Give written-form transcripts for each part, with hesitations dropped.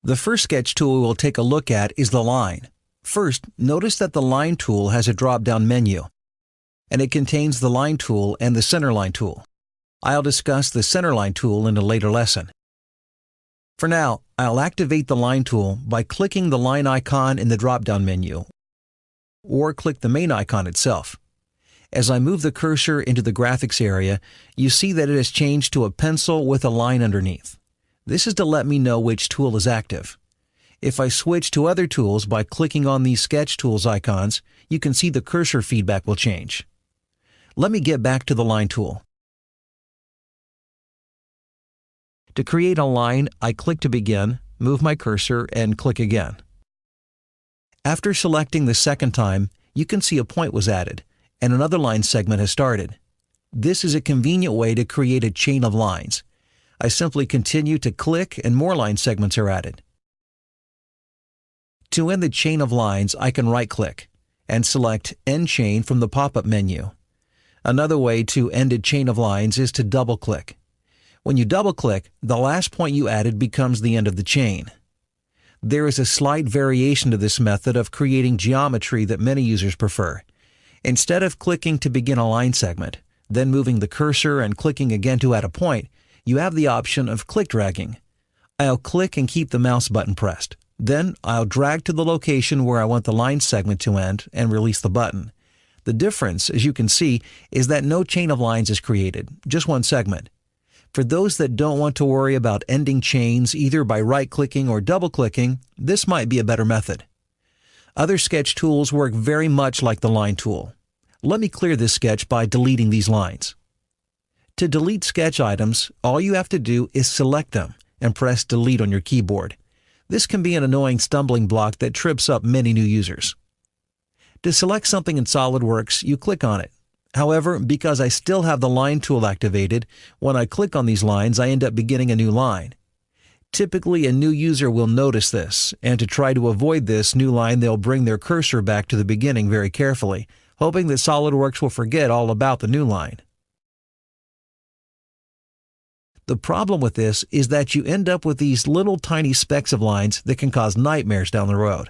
The first sketch tool we'll take a look at is the line. First, notice that the line tool has a drop-down menu, and it contains the line tool and the centerline tool. I'll discuss the centerline tool in a later lesson. For now, I'll activate the line tool by clicking the line icon in the drop-down menu, or click the main icon itself. As I move the cursor into the graphics area, you see that it has changed to a pencil with a line underneath. This is to let me know which tool is active. If I switch to other tools by clicking on these sketch tools icons, you can see the cursor feedback will change. Let me get back to the line tool. To create a line, I click to begin, move my cursor, and click again. After selecting the second time, you can see a point was added, and another line segment has started. This is a convenient way to create a chain of lines. I simply continue to click and more line segments are added. To end the chain of lines, I can right-click and select End Chain from the pop-up menu. Another way to end a chain of lines is to double-click. When you double-click, the last point you added becomes the end of the chain. There is a slight variation to this method of creating geometry that many users prefer. Instead of clicking to begin a line segment, then moving the cursor and clicking again to add a point, you have the option of click dragging. I'll click and keep the mouse button pressed. Then I'll drag to the location where I want the line segment to end and release the button. The difference, as you can see, is that no chain of lines is created, just one segment. For those that don't want to worry about ending chains either by right-clicking or double-clicking, this might be a better method. Other sketch tools work very much like the line tool. Let me clear this sketch by deleting these lines. To delete sketch items, all you have to do is select them and press Delete on your keyboard. This can be an annoying stumbling block that trips up many new users. To select something in SOLIDWORKS, you click on it. However, because I still have the line tool activated, when I click on these lines, I end up beginning a new line. Typically, a new user will notice this, and to try to avoid this new line, they'll bring their cursor back to the beginning very carefully, hoping that SOLIDWORKS will forget all about the new line. The problem with this is that you end up with these little tiny specks of lines that can cause nightmares down the road.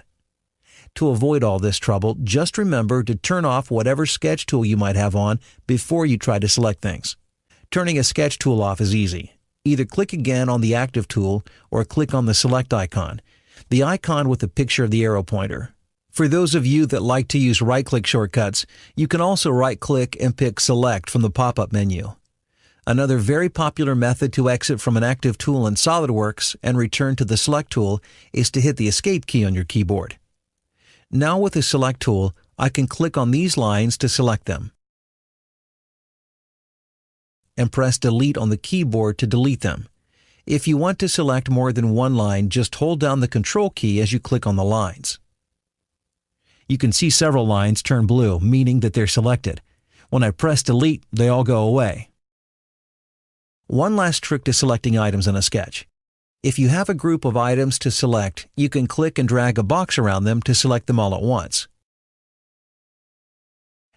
To avoid all this trouble, just remember to turn off whatever sketch tool you might have on before you try to select things. Turning a sketch tool off is easy. Either click again on the active tool or click on the select icon, the icon with the picture of the arrow pointer. For those of you that like to use right-click shortcuts, you can also right-click and pick Select from the pop-up menu. Another very popular method to exit from an active tool in SOLIDWORKS and return to the Select tool is to hit the Escape key on your keyboard. Now with the Select tool, I can click on these lines to select them and press Delete on the keyboard to delete them. If you want to select more than one line, just hold down the Control key as you click on the lines. You can see several lines turn blue, meaning that they're selected. When I press Delete, they all go away. One last trick to selecting items in a sketch. If you have a group of items to select, you can click and drag a box around them to select them all at once.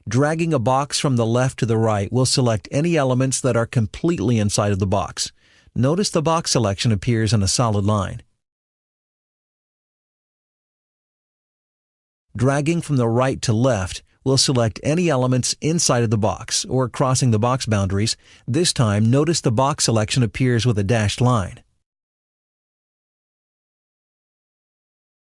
Dragging a box from the left to the right will select any elements that are completely inside of the box. Notice the box selection appears in a solid line. Dragging from the right to left will select any elements inside of the box or crossing the box boundaries. This time, notice the box selection appears with a dashed line.